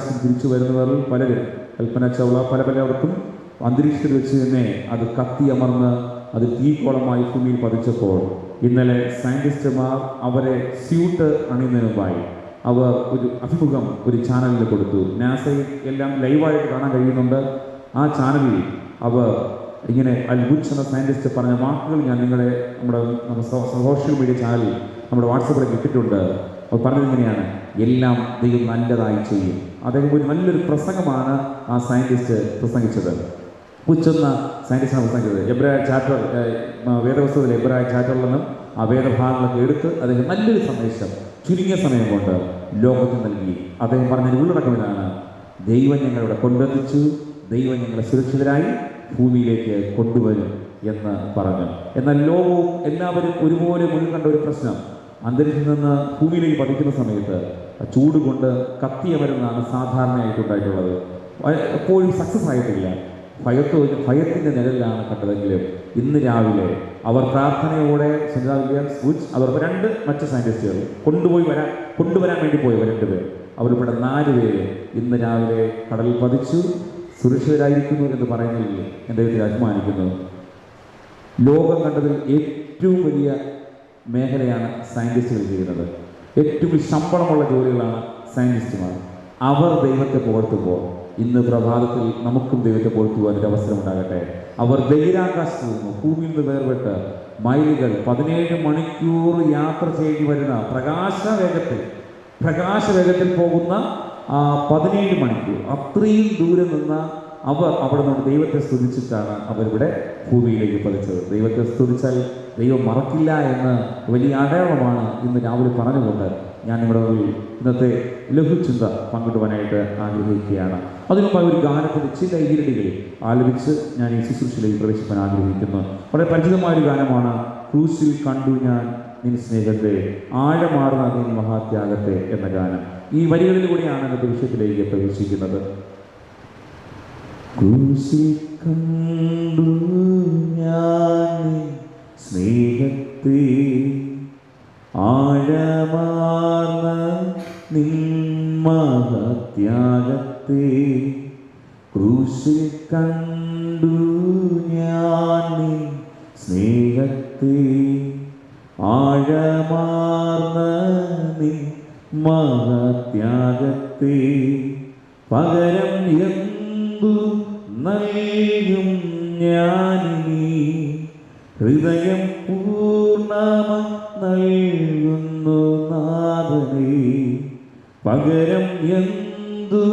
തിരിച്ചു വരുന്നവരിൽ പലരും, കൽപ്പന ചൗള പലവർക്കും അന്തരീക്ഷത്തിൽ വെച്ച് തന്നെ അത് കത്തിയമർന്ന് അത് തീക്കോളമായി ഭൂമിയിൽ പതിച്ചപ്പോൾ ഇന്നലെ സയൻറ്റിസ്റ്റുമാർ അവരെ സ്യൂട്ട് അണിയുന്നതിന് മുമ്പായി അവർ ഒരു അഭിമുഖം ഒരു ചാനലിൽ കൊടുത്തു. നാസയിൽ എല്ലാം ലൈവായിട്ട് കാണാൻ കഴിയുന്നുണ്ട്. ആ ചാനലിൽ അവർ ഇങ്ങനെ അൽബുച്ച് എന്ന സയൻറ്റിസ്റ്റ് പറഞ്ഞ വാക്കുകൾ ഞാൻ നമ്മുടെ സോഷ്യൽ മീഡിയ ചാനലിൽ നമ്മുടെ വാട്സപ്പിലേക്ക് ഇട്ടിട്ടുണ്ട്. അവർ പറഞ്ഞത് ഇങ്ങനെയാണ്: എല്ലാം ദൈവം നല്ലതായി ചെയ്യും. അദ്ദേഹം ഒരു നല്ലൊരു പ്രസംഗമാണ് ആ സയൻറ്റിസ്റ്റ് പ്രസംഗിച്ചത്. ഉച്ചെന്ന സയൻറ്റിസ്റ്റാണ് പ്രസംഗിച്ചത്. എബ്രായ ചാപ്റ്റർ, വേദപുസ്തകത്തിലെ എബ്രായ ചാപ്റ്ററിൽ നിന്നും ആ വേദഭാഗങ്ങളൊക്കെ എടുത്ത് അദ്ദേഹം നല്ലൊരു സന്ദേശം ചുരുങ്ങിയ സമയം കൊണ്ട് ലോകത്തിന് നൽകി. അദ്ദേഹം പറഞ്ഞതിന് ഉള്ളടക്കം ഇതാണ്: ദൈവം ഞങ്ങളിവിടെ കൊണ്ടെത്തിച്ചു, ദൈവം ഞങ്ങളെ സുരക്ഷിതരായി ഭൂമിയിലേക്ക് കൊണ്ടുവരും എന്ന് പറഞ്ഞു. എന്നാൽ ലോകവും എല്ലാവരും ഒരുപോലെ മുന്നിൽ കണ്ട ഒരു പ്രശ്നം, അന്തരീക്ഷത്തിൽ നിന്ന് ഭൂമിയിലേക്ക് പതിക്കുന്ന സമയത്ത് ചൂട് കൊണ്ട് കത്തിയമരുന്നാണ് സാധാരണയായിട്ടുണ്ടായിട്ടുള്ളത്. എപ്പോഴും സക്സസ് ആയിട്ടില്ല. ഭയത്തിൻ്റെ നിഴലിലാണ് കണ്ടതെങ്കിലും ഇന്ന് രാവിലെ അവർ പ്രാർത്ഥനയോടെ സെൻട്രൽ വില്യംസ് അതോടൊപ്പം 2 മറ്റ് സയൻറ്റിസ്റ്റുകൾ കൊണ്ടുവരാൻ വേണ്ടി പോയവർ 2 പേർ, അവരിവിടെ 4 പേര് ഇന്ന് രാവിലെ കടലിൽ പതിച്ചു സുരക്ഷിതരായിരിക്കുന്നു എന്ന് പറയുന്നതിൽ എൻ്റെ ദൈവത്തിൽ അഭിമാനിക്കുന്നു. ലോകം കണ്ടതിൽ ഏറ്റവും വലിയ മേഖലയാണ് സയൻറ്റിസ്റ്റുകൾ ചെയ്യുന്നത്. ഏറ്റവും ശമ്പളമുള്ള ജോലികളാണ് സയൻറ്റിസ്റ്റുമാർ. അവർ ദൈവത്തെ പുകഴ്ത്തുമ്പോൾ ഇന്ന് പ്രഭാതത്തിൽ നമുക്കും ദൈവത്തെ പുകഴ്ത്തുവാനൊരു അവസരം ഉണ്ടാകട്ടെ. അവർ ബഹിരാകാശത്ത് നിന്നു ഭൂമിയിൽ നിന്ന് വേർപെട്ട് മൈലുകൾ 17 മണിക്കൂർ യാത്ര ചെയ്യേണ്ടി വരുന്ന പ്രകാശവേഗത്തിൽ പോകുന്ന 17 മണിക്കൂർ അത്രയും ദൂരം നിന്ന് അവർ അവിടെ നിന്ന് ദൈവത്തെ സ്തുതിച്ചിട്ടാണ് അവരിവിടെ ഭൂമിയിലേക്ക് പതിച്ചത്. ദൈവത്തെ സ്തുതിച്ചാൽ ദൈവം മറക്കില്ല എന്ന് വലിയ അടയാളമാണ് ഇന്ന് രാവിലെ പറഞ്ഞുകൊണ്ട് ഞാൻ നിങ്ങളുടെ ഇന്നത്തെ ലഘുചിന്ത പങ്കിടുവാനായിട്ട് ആഗ്രഹിക്കുകയാണ്. അതിനുമായി ഒരു ഗാനത്തിൻ്റെ ചില ഈരടികൾ ആലപിച്ച് ഞാൻ ഈ ശുശ്രൂഷയിലേക്ക് പ്രവേശിക്കാൻ ആഗ്രഹിക്കുന്നു. വളരെ പരിചിതമായൊരു ഗാനമാണ് ക്രൂശിൽ കണ്ടു ഞാൻ നിൻ സ്നേഹത്തെ, ആഴമാർന്ന നിൻ മഹാത്യാഗത്തെ എന്ന ഗാനം. ഈ വരികളിലൂടെയാണ് ഇന്നത്തെ വിഷയത്തിലേക്ക് പ്രവേശിക്കുന്നത്. ക്രൂശിൽ കണ്ടു ഞാൻ സ്നേഹത്തെ, ആഴമാർന്ന നിൻ മഹാത്യാഗത്തെ. ക്രൂശിൽ കണ്ടു ഞാൻ സ്നേഹത്തെ, ആഴമാർന്ന നിൻ മഹാത്യാഗത്തെ. പകരം എന്തു നൽകും ഞാനീ, ഹൃദയം പൂർണ്ണമ നൽകുന്നു നാഥനേ. പകരം